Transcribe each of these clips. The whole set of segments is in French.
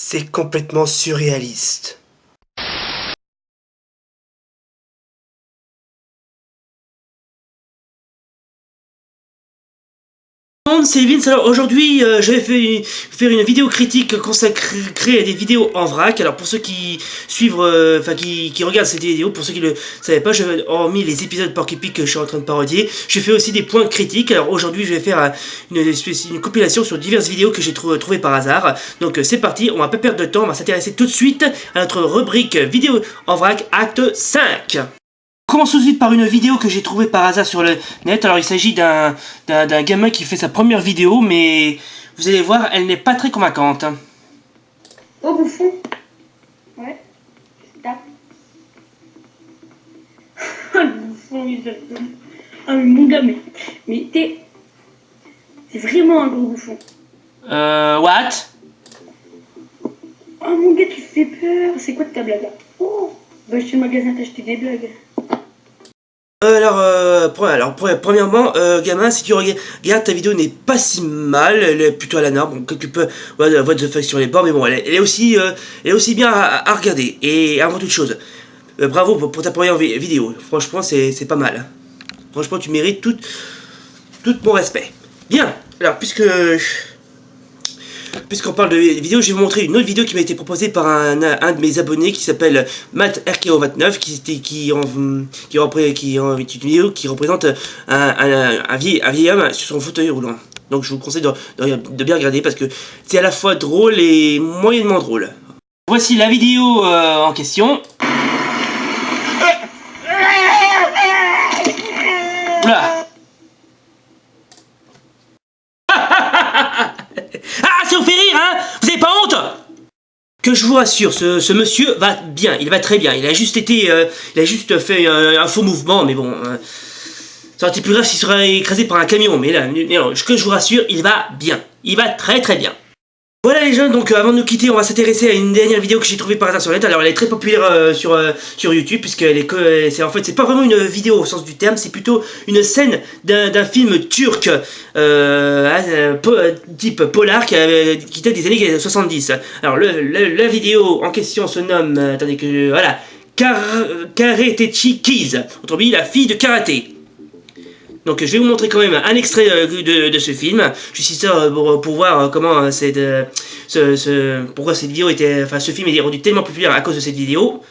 C'est complètement surréaliste. C'est Vince. Alors aujourd'hui je vais faire une vidéo critique consacrée à des vidéos en vrac. Alors pour ceux qui suivent, qui regardent cette vidéo, pour ceux qui ne le savaient pas, hormis les épisodes Porky Pig que je suis en train de parodier, je fais aussi des points critiques. Alors aujourd'hui je vais faire une compilation sur diverses vidéos que j'ai trouvées par hasard. Donc c'est parti, on va pas perdre de temps, on va s'intéresser tout de suite à notre rubrique vidéo en vrac acte 5. On commence tout de suite par une vidéo que j'ai trouvée par hasard sur le net. Alors il s'agit d'un gamin qui fait sa première vidéo, mais vous allez voir, elle n'est pas très convaincante. Oh bouffon. Ouais, je tape. Oh le bouffon, il s'appelle. Ah mais mon gars, mais t'es... C'est vraiment un gros bouffon. What? Oh mon gars, tu fais peur. C'est quoi de ta blague là? Oh, va chez le magasin t'acheter des blagues. Premièrement, gamin, si tu regardes ta vidéo n'est pas si mal, elle est plutôt à la norme, donc tu peux voir the fuck sur les bords, mais bon, elle est aussi bien à regarder. Et avant toute chose, bravo pour ta première vidéo, franchement c'est pas mal. Franchement tu mérites tout mon respect. Bien, alors puisqu'on parle de vidéo, je vais vous montrer une autre vidéo qui m'a été proposée par un de mes abonnés qui s'appelle MattRKO29, qui est une vidéo qui représente un vieil homme sur son fauteuil roulant. Donc je vous conseille de bien regarder parce que c'est à la fois drôle et moyennement drôle. Voici la vidéo en question. Oula. Ah, ça vous fait rire, hein? Vous avez pas honte? Que je vous rassure, ce monsieur va bien, il va très bien. Il a juste fait un faux mouvement, mais bon, ça aurait été plus grave s'il serait écrasé par un camion. Mais là, que je vous rassure, il va bien. Il va très très bien. Voilà les jeunes, donc avant de nous quitter, on va s'intéresser à une dernière vidéo que j'ai trouvée par hasard sur le net. Alors elle est très populaire sur YouTube, puisqu'elle en fait c'est pas vraiment une vidéo au sens du terme, c'est plutôt une scène d'un film turc type polar qui date des années 70. Alors la vidéo en question se nomme, voilà, Karatechi Kids, autrement dit la fille de karaté. Donc je vais vous montrer quand même un extrait de ce film, juste histoire pour voir comment pourquoi cette vidéo ce film est rendu tellement populaire à cause de cette vidéo.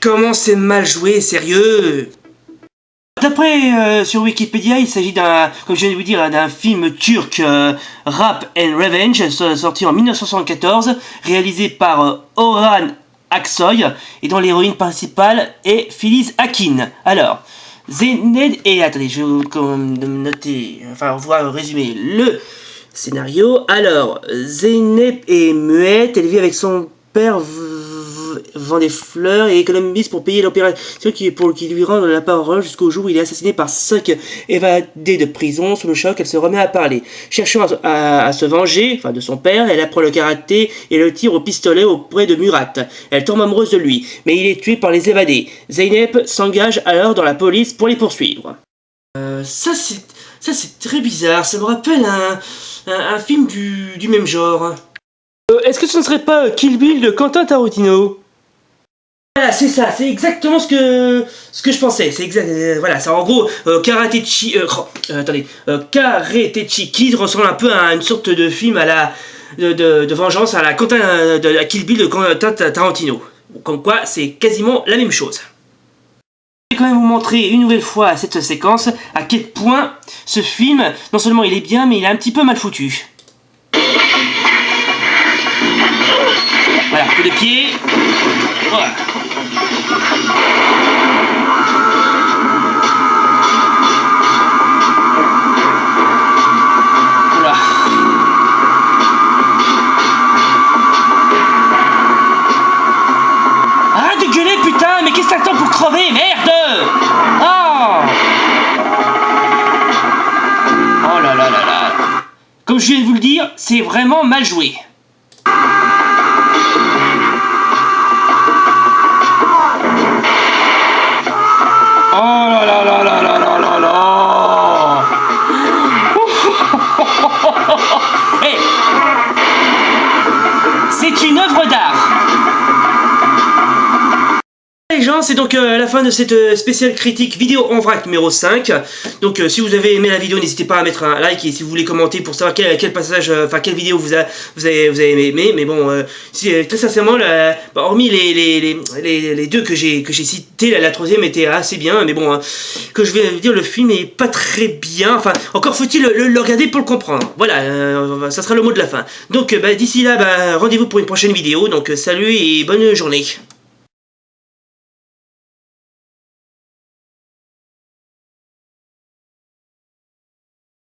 Comment c'est mal joué, sérieux? D'après sur Wikipédia, il s'agit comme je viens de vous dire, d'un film turc Rap and Revenge, sorti en 1974, réalisé par Orhan Aksoy, et dont l'héroïne principale est Filiz Akin. Alors, Zeynep et... Attendez, je vais vous noter, enfin, voir résumer le scénario. Alors, Zeynep est muette, elle vit avec son père vend des fleurs et économise pour payer l'opération qui lui rend la parole jusqu'au jour où il est assassiné par 5 évadés de prison. Sous le choc, elle se remet à parler. Cherchant à se venger, de son père, elle apprend le karaté et le tir au pistolet auprès de Murat. Elle tombe amoureuse de lui, mais il est tué par les évadés. Zeynep s'engage alors dans la police pour les poursuivre. Ça c'est très bizarre, ça me rappelle un film du même genre. Est-ce que ce ne serait pas Kill Bill de Quentin Tarantino? Voilà, c'est ça, c'est exactement ce que je pensais. C'est exact, voilà, c'est en gros Karatechi Kid ressemble un peu à une sorte de film à la de vengeance à la Kill Bill de Quentin Tarantino. Comme quoi, c'est quasiment la même chose. Je vais quand même vous montrer une nouvelle fois cette séquence à quel point ce film, non seulement il est bien, mais il est un petit peu mal foutu. Voilà, coup de pied. Voilà. Voilà. Arrête de gueuler, putain, mais qu'est-ce que t'attends pour crever, merde! Oh! Oh là là là là. Comme je viens de vous le dire, c'est vraiment mal joué. Oh là là là là là là là là. Hey, c'est une œuvre d'art. Les gens, c'est donc la fin de cette spéciale critique vidéo en vrac numéro 5. Donc si vous avez aimé la vidéo, n'hésitez pas à mettre un like et si vous voulez commenter pour savoir quel passage, quelle vidéo vous avez aimé. Mais bon, très sincèrement, hormis les deux que j'ai cités, la troisième était assez bien. Mais bon, que je vais vous dire, le film est pas très bien. Enfin, encore faut-il le regarder pour le comprendre. Voilà, ça sera le mot de la fin. Donc d'ici là, rendez-vous pour une prochaine vidéo. Donc salut et bonne journée.